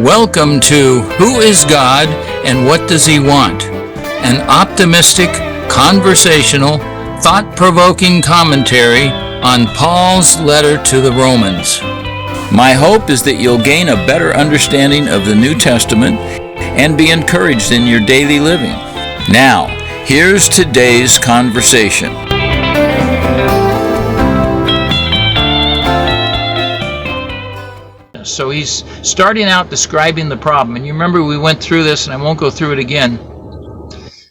Welcome to Who is God and What Does He Want? An optimistic, conversational, thought-provoking commentary on Paul's letter to the Romans. My hope is that you'll gain a better understanding of the New Testament and be encouraged in your daily living. Now, here's today's conversation. So he's starting out describing the problem. And you remember we went through this, and I won't go through it again.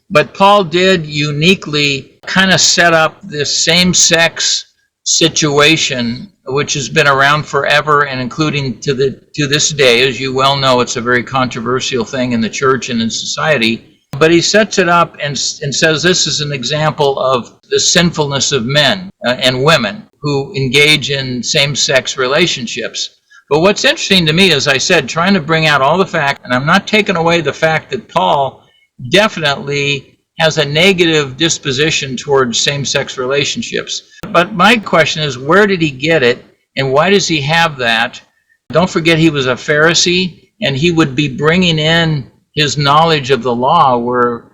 But Paul did uniquely kind of set up this same-sex situation, which has been around forever and including to this day. As you well know, it's a very controversial thing in the church and in society. But he sets it up and says this is an example of the sinfulness of men and women who engage in same-sex relationships. But what's interesting to me, as I said, trying to bring out all the facts, and I'm not taking away the fact that Paul definitely has a negative disposition towards same-sex relationships. But my question is, where did he get it, and why does he have that? Don't forget he was a Pharisee, and he would be bringing in his knowledge of the law, where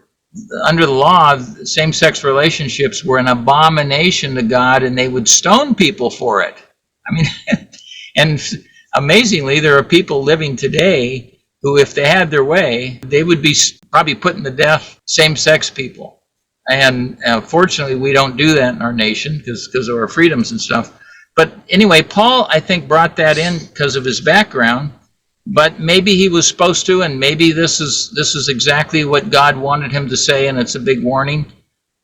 under the law, same-sex relationships were an abomination to God, and they would stone people for it. I mean, and amazingly, there are people living today who, if they had their way, they would be probably putting to death same-sex people. And fortunately, we don't do that in our nation because of our freedoms and stuff. But anyway, Paul, I think, brought that in because of his background. But maybe he was supposed to, and maybe this is exactly what God wanted him to say, and it's a big warning.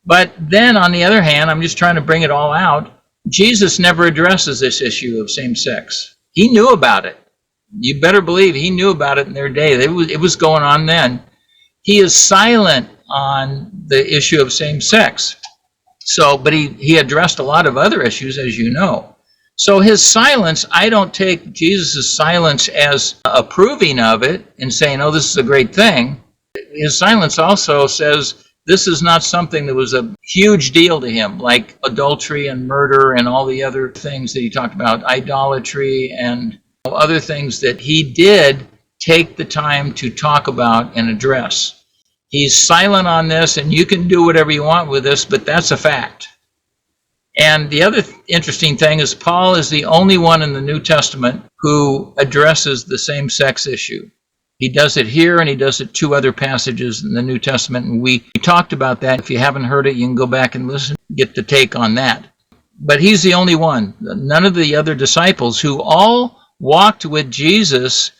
But then, on the other hand, I'm just trying to bring it all out. Jesus never addresses this issue of same-sex. He knew about it. You better believe he knew about it in their day. It was going on then. He is silent on the issue of same-sex. But he addressed a lot of other issues, as you know. So his silence, I don't take Jesus' silence as approving of it and saying, oh, this is a great thing. His silence also says this is not something that was a huge deal to him, like adultery and murder and all the other things that he talked about, idolatry and other things that he did take the time to talk about and address. He's silent on this, and you can do whatever you want with this, but that's a fact. And the other interesting thing is Paul is the only one in the New Testament who addresses the same-sex issue. He does it here, and he does it two other passages in the New Testament, and we talked about that. If you haven't heard it, you can go back and listen, get the take on that. But he's the only one. None of the other disciples, who all walked with Jesus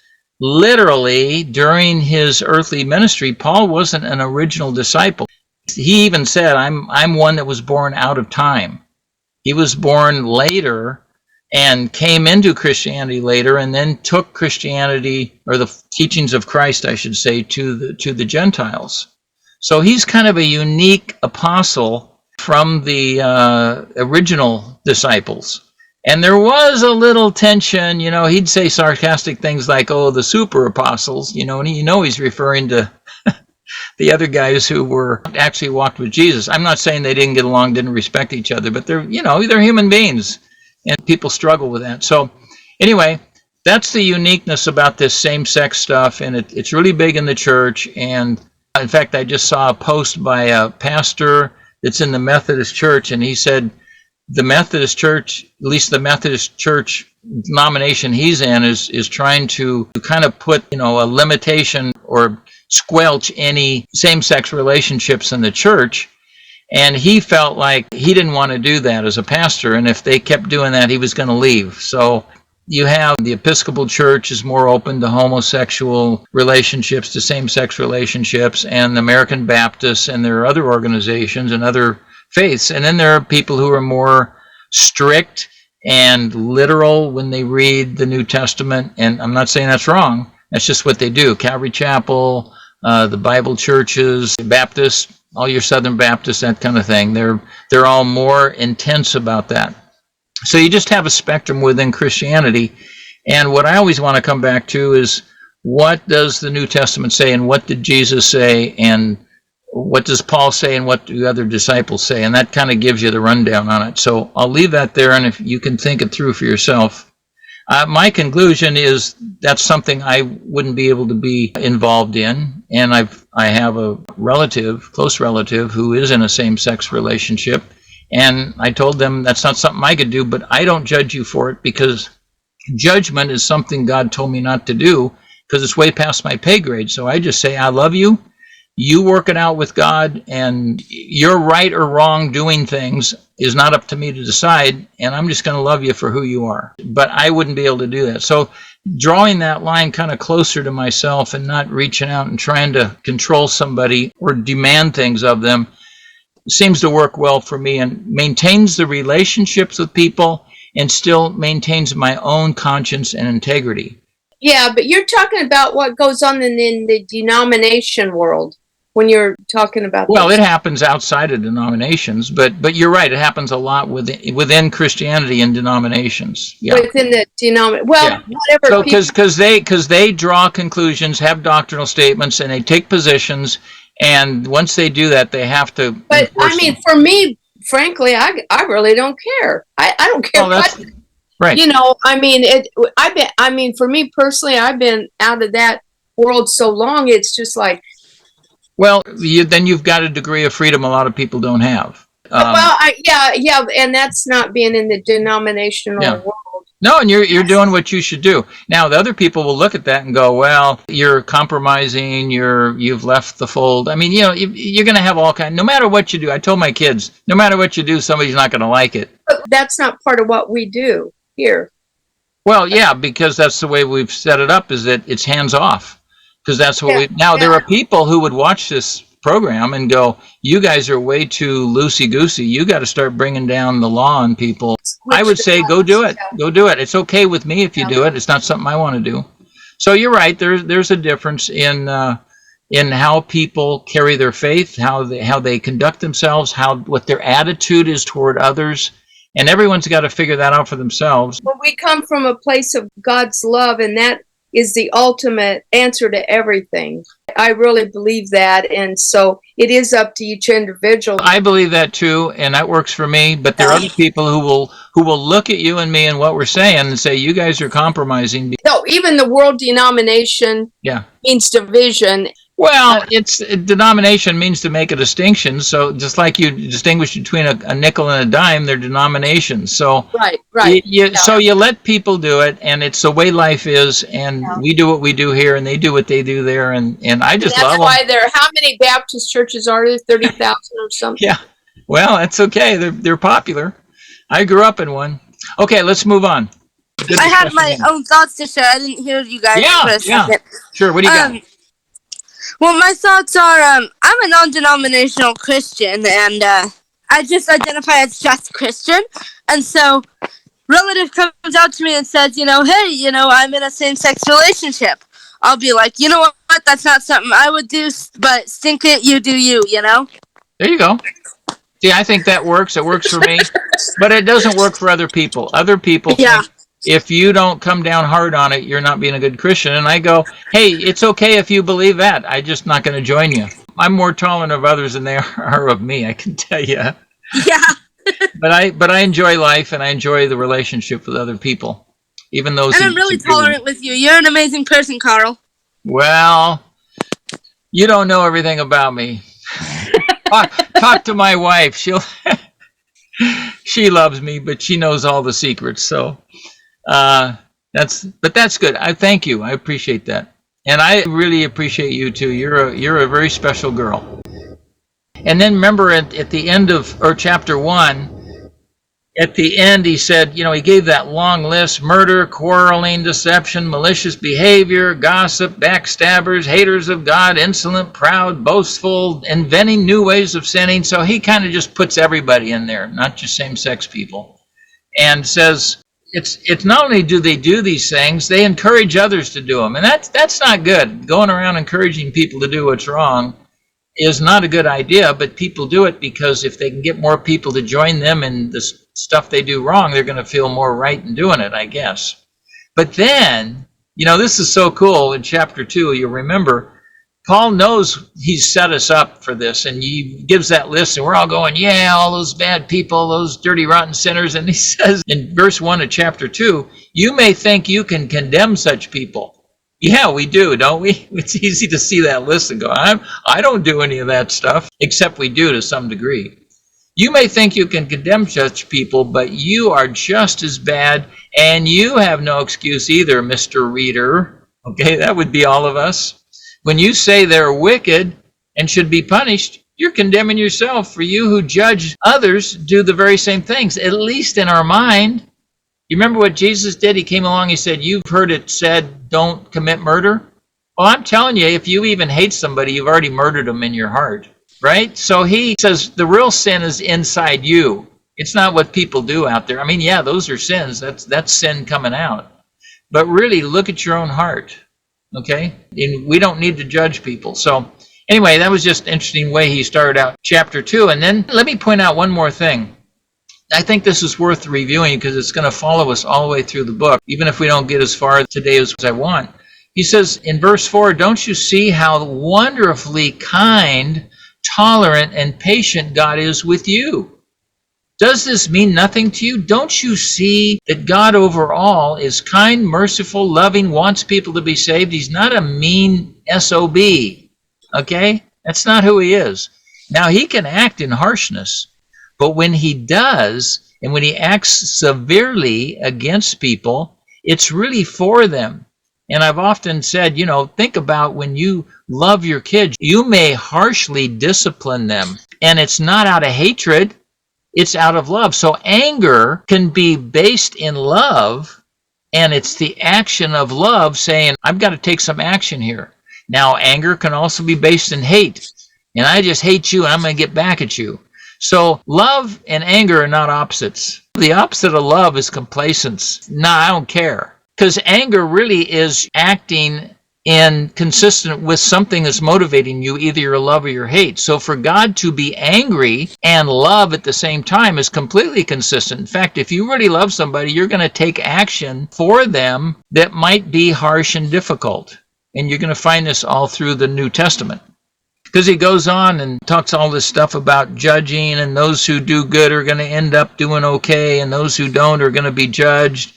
literally during his earthly ministry. Paul wasn't an original disciple. He even said, I'm one that was born out of time. He was born later and came into Christianity later, and then took Christianity, or the teachings of Christ, I should say, to the Gentiles. So he's kind of a unique apostle from the original disciples. And there was a little tension, he'd say sarcastic things like, oh, the super apostles, and he's referring to the other guys who were actually walked with Jesus. I'm not saying they didn't get along, didn't respect each other, but they're human beings. And people struggle with that. So anyway, that's the uniqueness about this same-sex stuff, and it's really big in the church. And in fact, I just saw a post by a pastor that's in the Methodist Church, and he said the Methodist Church, at least the Methodist Church denomination he's in, is trying to kind of put a limitation or squelch any same-sex relationships in the church. And he felt like he didn't want to do that as a pastor, and if they kept doing that, he was going to leave. So you have the Episcopal Church is more open to homosexual relationships, to same-sex relationships, and the American Baptists, and there are other organizations and other faiths. And then there are people who are more strict and literal when they read the New Testament, and I'm not saying that's wrong. That's just what they do. Calvary Chapel, the Bible churches, Baptists, all your Southern Baptists, that kind of thing. They're all more intense about that. So you just have a spectrum within Christianity. And what I always want to come back to is, what does the New Testament say, and what did Jesus say, and what does Paul say, and what do the other disciples say? And that kind of gives you the rundown on it. So I'll leave that there, and if you can think it through for yourself. My conclusion is that's something I wouldn't be able to be involved in, and I have a close relative, who is in a same-sex relationship, and I told them that's not something I could do, but I don't judge you for it, because judgment is something God told me not to do, because it's way past my pay grade. So I just say, I love you. You work it out with God, and your right or wrong doing things is not up to me to decide, and I'm just going to love you for who you are. But I wouldn't be able to do that. So drawing that line kind of closer to myself and not reaching out and trying to control somebody or demand things of them seems to work well for me, and maintains the relationships with people and still maintains my own conscience and integrity. Yeah, but you're talking about what goes on in the denomination world when you're talking about Well, this. it happens outside of denominations, but you're right. It happens a lot within Christianity and denominations. Yeah. Within the denomination. Well, Yeah. whatever. So because they draw conclusions, have doctrinal statements, and they take positions, and once they do that, they have to. But I mean, for me, frankly, I really don't care. I don't care what. Right. You know, I mean, for me personally, I've been out of that world so long. It's just like. Well, then you've got a degree of freedom a lot of people don't have. Yeah, and that's not being in the denominational world. No, and you're doing what you should do. Now, the other people will look at that and go, "Well, you're compromising. You've left the fold." I mean, you're going to have all kinds. No matter what you do, I told my kids, no matter what you do, somebody's not going to like it. But that's not part of what we do here. Well, yeah, because that's the way we've set it up. Is that it's hands off. Because that's what Now, there are people who would watch this program and go, you guys are way too loosey-goosey. You got to start bringing down the law on people. I would say, go do it. Go do it. It's okay with me if you do it. It's not something I want to do. So you're right. There's a difference in how people carry their faith, how they conduct themselves, what their attitude is toward others. And everyone's got to figure that out for themselves. Well, we come from a place of God's love, and that is the ultimate answer to everything. I really believe that, and so it is up to each individual. I believe that too, and that works for me. But there are other people who will look at you and me and what we're saying and say, "You guys are compromising." No, even the world denomination means division. Well, denomination means to make a distinction. So just like you distinguish between a nickel and a dime, they're denominations. So right. So you let people do it, and it's the way life is. And we do what we do here, and they do what they do there. And I just love them. That's why how many Baptist churches are there? 30,000 or something. Yeah. Well, that's okay. They're popular. I grew up in one. Okay, let's move on. I had my own thoughts to share. I didn't hear you guys for a second. Sure. What do you got? Well, my thoughts are, I'm a non-denominational Christian, and I just identify as just Christian. And so, relative comes out to me and says, hey, I'm in a same-sex relationship. I'll be like, you know what? That's not something I would do, but stink it, you do you, There you go. See, I think that works. It works for me. But it doesn't work for other people. Other people think if you don't come down hard on it, you're not being a good Christian. And I go, hey, it's okay if you believe that. I'm just not going to join you. I'm more tolerant of others than they are of me, I can tell you. Yeah. But I enjoy life, and I enjoy the relationship with other people. Even those. And I'm really tolerant with you. You're an amazing person, Carl. Well, you don't know everything about me. Talk to my wife. She loves me, but she knows all the secrets. So that's good. I thank you. I appreciate that, and I really appreciate you too. You're a very special girl. And then remember at the end of chapter 1. At the end, he said, he gave that long list: murder, quarreling, deception, malicious behavior, gossip, backstabbers, haters of God, insolent, proud, boastful, inventing new ways of sinning. So he kind of just puts everybody in there, not just same-sex people, and says it's not only do they do these things, they encourage others to do them, and that's not good. Going around encouraging people to do what's wrong is not a good idea, but people do it because if they can get more people to join them in the stuff they do wrong, they're going to feel more right in doing it, I guess. But then, this is so cool. In chapter 2, you'll remember, Paul knows he's set us up for this, and he gives that list, and we're all going, yeah, all those bad people, those dirty, rotten sinners. And he says in verse 1 of chapter 2, you may think you can condemn such people. Yeah, we do, don't we? It's easy to see that list and go, I don't do any of that stuff, except we do to some degree. You may think you can condemn such people, but you are just as bad, and you have no excuse either, Mr. Reader. Okay, that would be all of us. When you say they're wicked and should be punished, you're condemning yourself, for you who judge others do the very same things, at least in our mind. You remember what Jesus did? He came along, he said, you've heard it said, don't commit murder. Well, I'm telling you, if you even hate somebody, you've already murdered them in your heart, right? So he says the real sin is inside you. It's not what people do out there. I mean, yeah, those are sins. That's sin coming out. But really, look at your own heart. Okay? And we don't need to judge people. So anyway, that was just an interesting way he started out chapter 2. And then let me point out one more thing. I think this is worth reviewing because it's going to follow us all the way through the book, even if we don't get as far today as I want. He says in verse 4, don't you see how wonderfully kind, tolerant, and patient God is with you? Does this mean nothing to you? Don't you see that God overall is kind, merciful, loving, wants people to be saved? He's not a mean SOB, okay? That's not who he is. Now, he can act in harshness, but when he does, and when he acts severely against people, it's really for them. And I've often said, think about when you love your kids, you may harshly discipline them, and it's not out of hatred. It's out of love. So anger can be based in love, and it's the action of love saying, I've got to take some action here. Now, anger can also be based in hate, and I just hate you, and I'm going to get back at you. So love and anger are not opposites. The opposite of love is complacence. No, I don't care. Because anger really is acting consistent with something that's motivating you, either your love or your hate. So for God to be angry and love at the same time is completely consistent. In fact, if you really love somebody, you're going to take action for them that might be harsh and difficult. And you're going to find this all through the New Testament. Because he goes on and talks all this stuff about judging, and those who do good are going to end up doing okay, and those who don't are going to be judged.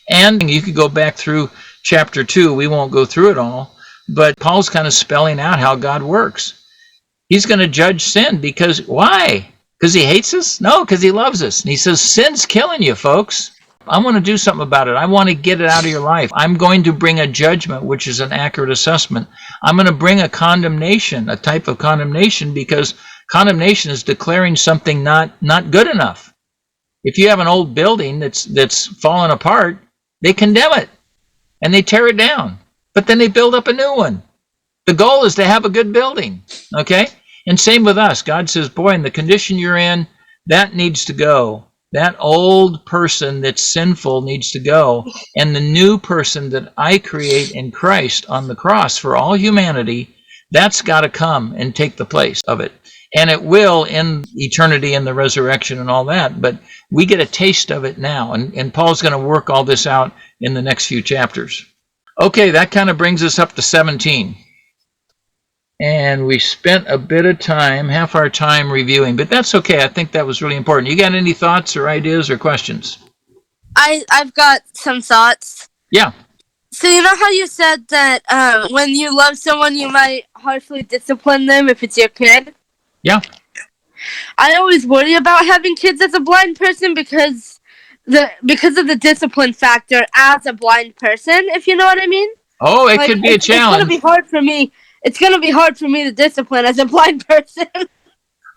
And you could go back through chapter 2. We won't go through it all, but Paul's kind of spelling out how God works. He's going to judge sin because, why? Because he hates us? No, because he loves us. And he says, sin's killing you, folks. I want to do something about it. I want to get it out of your life. I'm going to bring a judgment, which is an accurate assessment. I'm going to bring a condemnation, a type of condemnation, because condemnation is declaring something not good enough. If you have an old building that's fallen apart, they condemn it. And they tear it down, but then they build up a new one. The goal is to have a good building, okay? And same with us. God says, boy, in the condition you're in, that needs to go. That old person that's sinful needs to go. And the new person that I create in Christ on the cross for all humanity, that's got to come and take the place of it. And it will in eternity and the resurrection and all that. But we get a taste of it now. And Paul's going to work all this out in the next few chapters. Okay, that kind of brings us up to 17. And we spent a bit of time, half our time reviewing. But that's okay. I think that was really important. You got any thoughts or ideas or questions? I've got some thoughts. Yeah. So you know how you said that when you love someone, you might harshly discipline them if it's your kid? Yeah. I always worry about having kids as a blind person because of the discipline factor as a blind person, if you know what I mean. Oh, it could be a challenge. It's going to be hard for me. It's going to be hard for me to discipline as a blind person.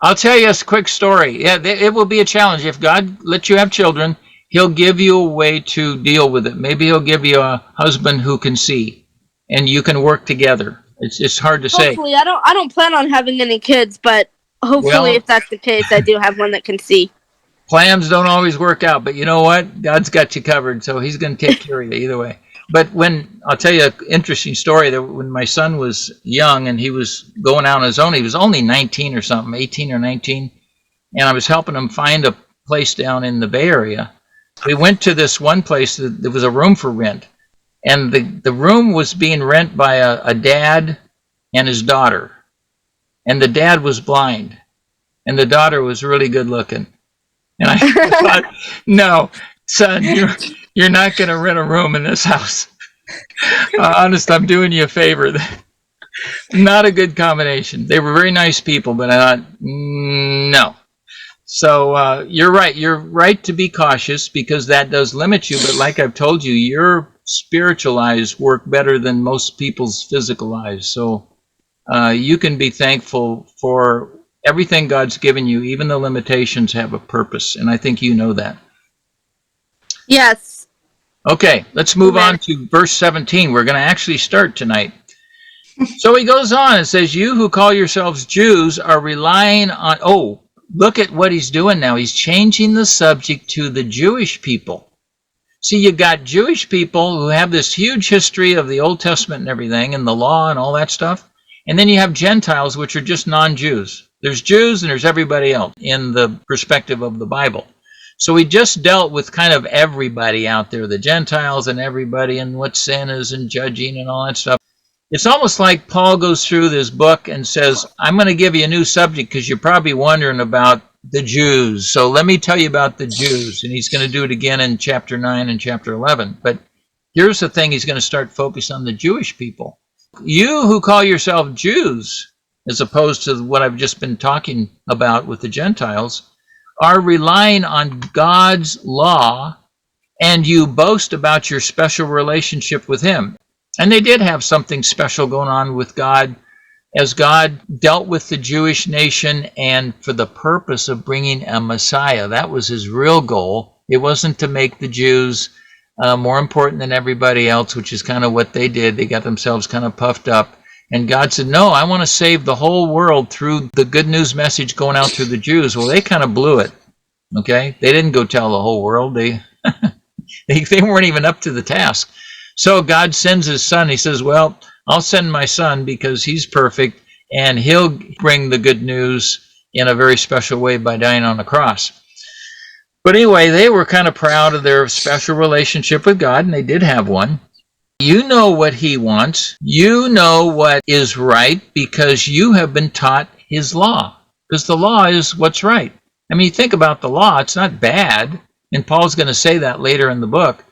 I'll tell you a quick story. Yeah, it will be a challenge. If God lets you have children, he'll give you a way to deal with it. Maybe he'll give you a husband who can see, and you can work together. It's hard to say. Hopefully, I don't plan on having any kids, but hopefully, if that's the case, I do have one that can see. Plans don't always work out, but you know what? God's got you covered, so he's going to take care of you either way. But I'll tell you an interesting story, that when my son was young and he was going out on his own, he was only 19 or something, 18 or 19, and I was helping him find a place down in the Bay Area. We went to this one place that there was a room for rent, and the room was being rent by a dad and his daughter. And the dad was blind, and the daughter was really good looking. And I thought, no, son, you're not going to rent a room in this house. Honest, I'm doing you a favor. Not a good combination. They were very nice people, but I thought, no. So you're right. You're right to be cautious because that does limit you. But like I've told you, your spiritual eyes work better than most people's physical eyes. So you can be thankful for everything God's given you. Even the limitations have a purpose. And I think you know that. Yes. Okay, let's move on to verse 17. We're going to actually start tonight. So he goes on and says, you who call yourselves Jews are relying on... Oh, look at what he's doing now. He's changing the subject to the Jewish people. See, you got Jewish people who have this huge history of the Old Testament and everything, and the law and all that stuff. And then you have Gentiles, which are just non-Jews. There's Jews and there's everybody else in the perspective of the Bible. So we just dealt with kind of everybody out there, the Gentiles and everybody, and what sin is and judging and all that stuff. It's almost like Paul goes through this book and says, I'm going to give you a new subject because you're probably wondering about the Jews. So let me tell you about the Jews. And he's going to do it again in chapter 9 and chapter 11. But here's the thing, he's going to start focus on the Jewish people. You who call yourself Jews, as opposed to what I've just been talking about with the Gentiles, are relying on God's law, and you boast about your special relationship with him. And they did have something special going on with God as God dealt with the Jewish nation and for the purpose of bringing a Messiah. That was his real goal. It wasn't to make the Jews more important than everybody else, which is kind of what they did. They got themselves kind of puffed up. And God said, no, I want to save the whole world through the good news message going out through the Jews. Well, they kind of blew it, okay? They didn't go tell the whole world. They weren't even up to the task. So God sends his son. He says, well, I'll send my son because he's perfect, and he'll bring the good news in a very special way by dying on the cross. But anyway, they were kind of proud of their special relationship with God, and they did have one. You know what he wants. You know what is right because you have been taught his law. Because the law is what's right. I mean, think about the law. It's not bad. And Paul's going to say that later in the book.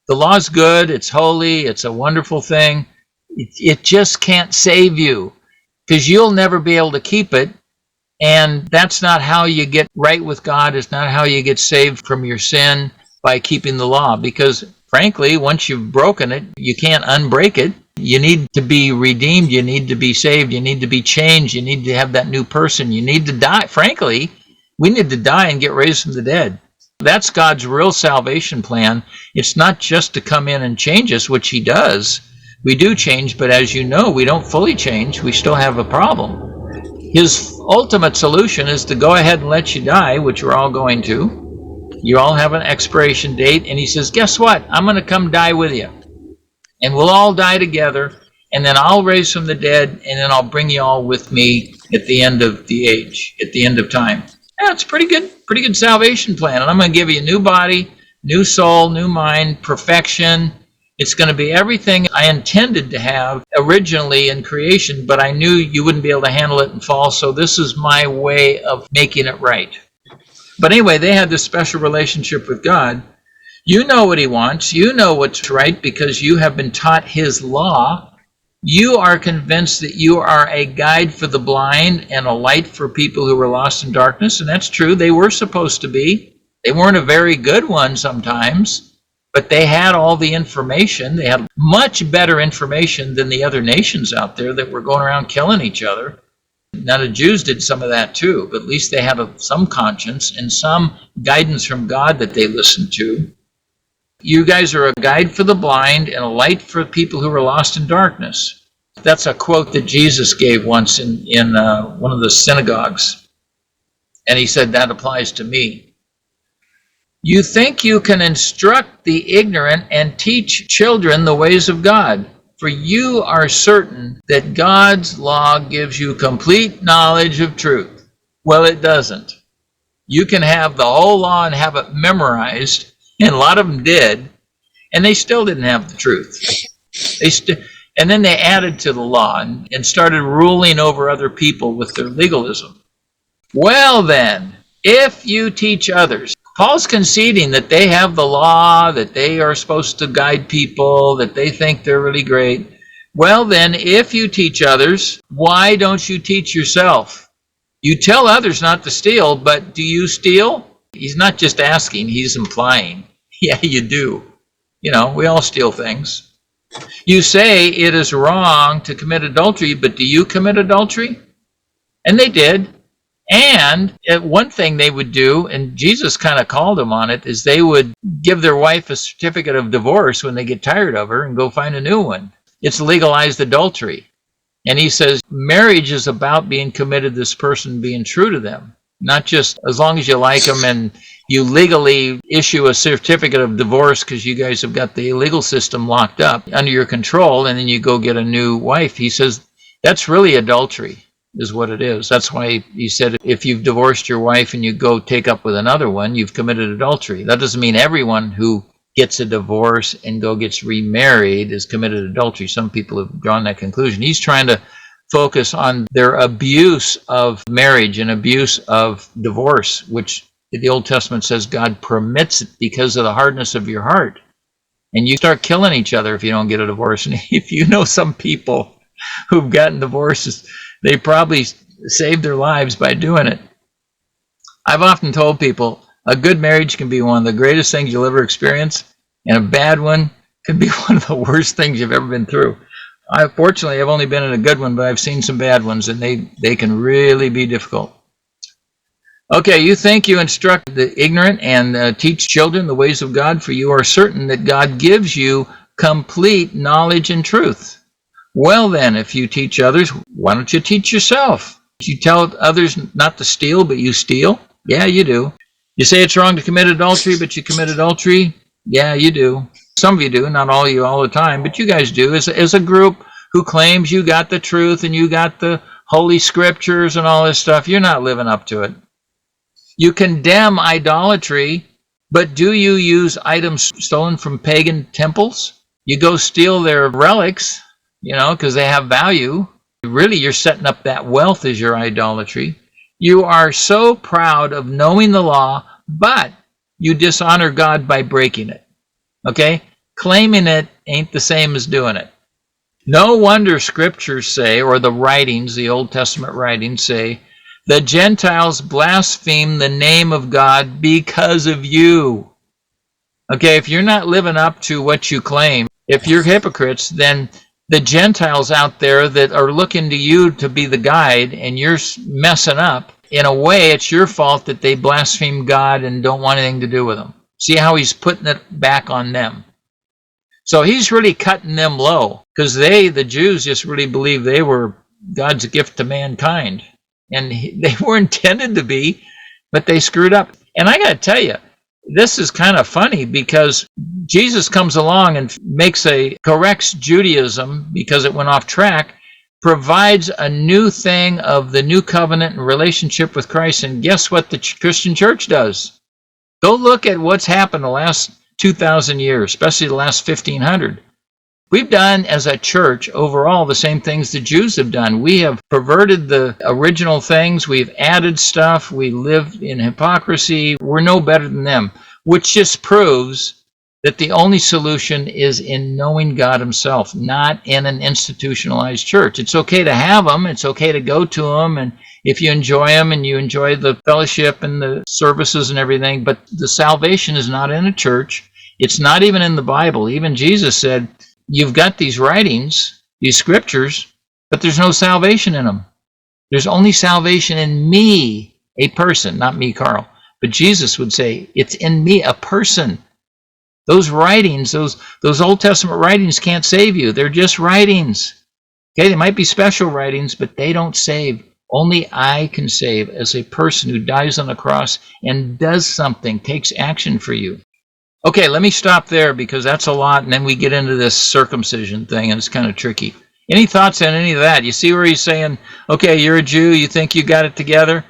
The law is good. It's holy. It's a wonderful thing. It just can't save you because you'll never be able to keep it. And that's not how you get right with God. It's not how you get saved from your sin by keeping the law. Because frankly, once you've broken it, you can't unbreak it. You need to be redeemed. You need to be saved. You need to be changed. You need to have that new person. You need to die. Frankly, we need to die and get raised from the dead. That's God's real salvation plan. It's not just to come in and change us, which he does. We do change, but as you know, we don't fully change. We still have a problem. His ultimate solution is to go ahead and let you die, which we're all going to. You all have an expiration date, and he says, guess what? I'm going to come die with you. And we'll all die together, and then I'll raise from the dead, and then I'll bring you all with me at the end of the age, at the end of time. Yeah, it's pretty good salvation plan. And I'm going to give you a new body, new soul, new mind, perfection. It's going to be everything I intended to have originally in creation, but I knew you wouldn't be able to handle it and fall, so this is my way of making it right. But anyway, they had this special relationship with God. You know what he wants. You know what's right because you have been taught his law. You are convinced that you are a guide for the blind and a light for people who were lost in darkness, and that's true. They were supposed to be. They weren't a very good one sometimes, but they had all the information. They had much better information than the other nations out there that were going around killing each other. Now, the Jews did some of that too, but at least they had some conscience and some guidance from God that they listened to. You guys are a guide for the blind and a light for people who are lost in darkness. That's a quote that Jesus gave once in one of the synagogues. And he said, that applies to me. You think you can instruct the ignorant and teach children the ways of God, for you are certain that God's law gives you complete knowledge of truth. Well, it doesn't. You can have the whole law and have it memorized, and a lot of them did, and they still didn't have the truth. And then they added to the law and started ruling over other people with their legalism. Well then, if you teach others, Paul's conceding that they have the law, that they are supposed to guide people, that they think they're really great. Well then, if you teach others, why don't you teach yourself? You tell others not to steal, but do you steal? He's not just asking, he's implying. Yeah, you do. You know, we all steal things. You say it is wrong to commit adultery, but do you commit adultery? And they did. And one thing they would do, and Jesus kind of called them on it, is they would give their wife a certificate of divorce when they get tired of her and go find a new one. It's legalized adultery. And he says marriage is about being committed to this person, being true to them. Not just as long as you like them and you legally issue a certificate of divorce because you guys have got the legal system locked up under your control, and then you go get a new wife. He says that's really adultery is what it is. That's why he said if you've divorced your wife and you go take up with another one, you've committed adultery. That doesn't mean everyone who gets a divorce and gets remarried is committed adultery. Some people have drawn that conclusion. He's trying to focus on their abuse of marriage and abuse of divorce, which the Old Testament says God permits it because of the hardness of your heart. And you start killing each other if you don't get a divorce. And if you know some people who've gotten divorces, they probably saved their lives by doing it. I've often told people a good marriage can be one of the greatest things you'll ever experience, and a bad one can be one of the worst things you've ever been through. Fortunately, I've only been in a good one, but I've seen some bad ones, and they can really be difficult. Okay, you think you instruct the ignorant and teach children the ways of God, for you are certain that God gives you complete knowledge and truth. Well then, if you teach others, why don't you teach yourself? You tell others not to steal, but you steal? Yeah, you do. You say it's wrong to commit adultery, but you commit adultery? Yeah, you do. Some of you do, not all of you all the time, but you guys do. As a group who claims you got the truth and you got the holy scriptures and all this stuff, you're not living up to it. You condemn idolatry, but do you use items stolen from pagan temples? You go steal their relics, because they have value. Really, you're setting up that wealth as your idolatry. You are so proud of knowing the law, but you dishonor God by breaking it. Okay? Claiming it ain't the same as doing it. No wonder scriptures say, or the writings, the Old Testament writings say, the Gentiles blaspheme the name of God because of you. Okay, if you're not living up to what you claim, if you're hypocrites, then the Gentiles out there that are looking to you to be the guide and you're messing up, in a way, it's your fault that they blaspheme God and don't want anything to do with him. See how he's putting it back on them. So he's really cutting them low because the Jews, just really believed they were God's gift to mankind. And they were intended to be, but they screwed up. And I got to tell you, this is kind of funny because Jesus comes along and corrects Judaism because it went off track, provides a new thing of the new covenant and relationship with Christ. And guess what the Christian church does? Go look at what's happened the last 2,000 years, especially the last 1,500. We've done as a church overall the same things the Jews have done. We have perverted the original things. We've added stuff. We live in hypocrisy. We're no better than them, which just proves that the only solution is in knowing God himself, not in an institutionalized church. It's okay to have them. It's okay to go to them. And if you enjoy them and you enjoy the fellowship and the services and everything, but the salvation is not in a church. It's not even in the Bible. Even Jesus said, you've got these writings, these scriptures, but there's no salvation in them. There's only salvation in me, a person, not me, Carl. But Jesus would say, it's in me, a person. Those writings, those Old Testament writings can't save you. They're just writings. Okay, they might be special writings, but they don't save. Only I can save as a person who dies on the cross and does something, takes action for you. Okay, let me stop there because that's a lot, and then we get into this circumcision thing, and it's kind of tricky. Any thoughts on any of that? You see where he's saying, okay, you're a Jew, you think you got it together?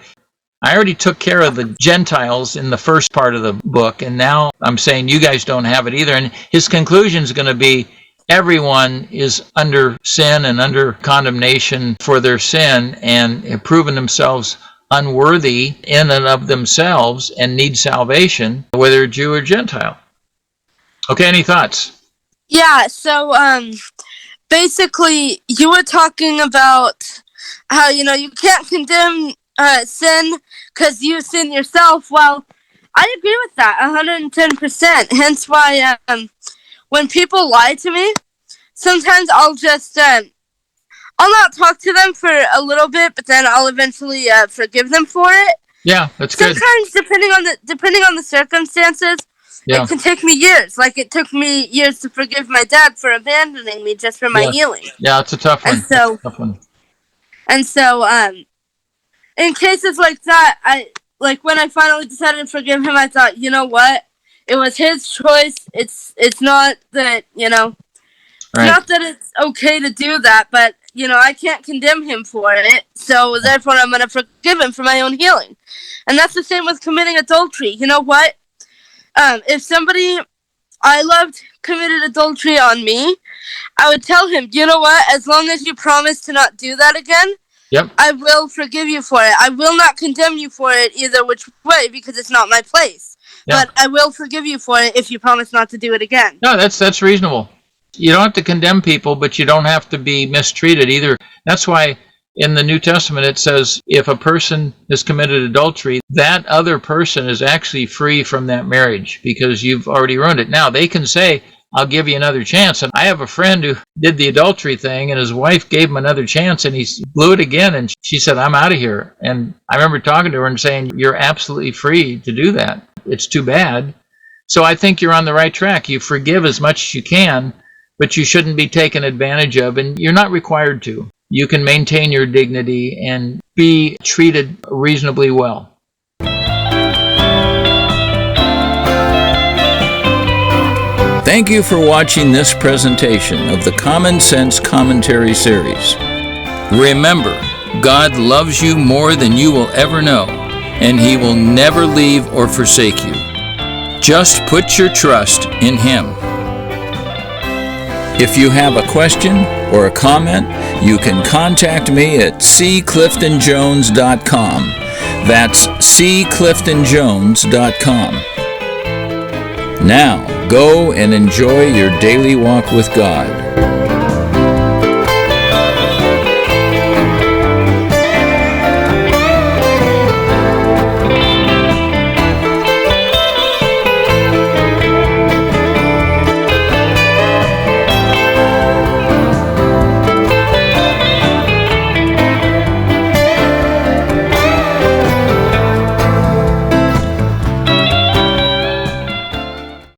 I already took care of the Gentiles in the first part of the book, and now I'm saying you guys don't have it either. And his conclusion is going to be, everyone is under sin and under condemnation for their sin and have proven themselves unworthy in and of themselves and need salvation, whether Jew or Gentile. Okay, any thoughts? Yeah, so basically you were talking about how, you can't condemn sin because you sin yourself. Well, I agree with that 110%. Hence why when people lie to me, sometimes I'll just I'll not talk to them for a little bit, but then I'll eventually forgive them for it. Yeah, that's good. Sometimes, depending on the circumstances, Yeah. it can take me years. Like it took me years to forgive my dad for abandoning me just for my healing. Yeah, it's a tough one. And so, in cases like that, when I finally decided to forgive him, I thought, you know what? It was his choice. It's not that, Right. Not that it's okay to do that, but, I can't condemn him for it, so therefore I'm going to forgive him for my own healing. And that's the same with committing adultery. You know what? If somebody I loved committed adultery on me, I would tell him, you know what? As long as you promise to not do that again, yep, I will forgive you for it. I will not condemn you for it either which way because it's not my place. Yeah. But I will forgive you for it if you promise not to do it again. No, that's reasonable. You don't have to condemn people, but you don't have to be mistreated either. That's why in the New Testament it says if a person has committed adultery, that other person is actually free from that marriage because you've already ruined it. Now, they can say, I'll give you another chance. And I have a friend who did the adultery thing, and his wife gave him another chance, and he blew it again, and she said, I'm out of here. And I remember talking to her and saying, you're absolutely free to do that. It's too bad. So I think you're on the right track. You forgive as much as you can, but you shouldn't be taken advantage of, and you're not required to. You can maintain your dignity and be treated reasonably well. Thank you for watching this presentation of the Common Sense Commentary Series. Remember, God loves you more than you will ever know, and He will never leave or forsake you. Just put your trust in Him. If you have a question or a comment, you can contact me atccliftonjones.com. That'sccliftonjones.com. Now, go and enjoy your daily walk with God.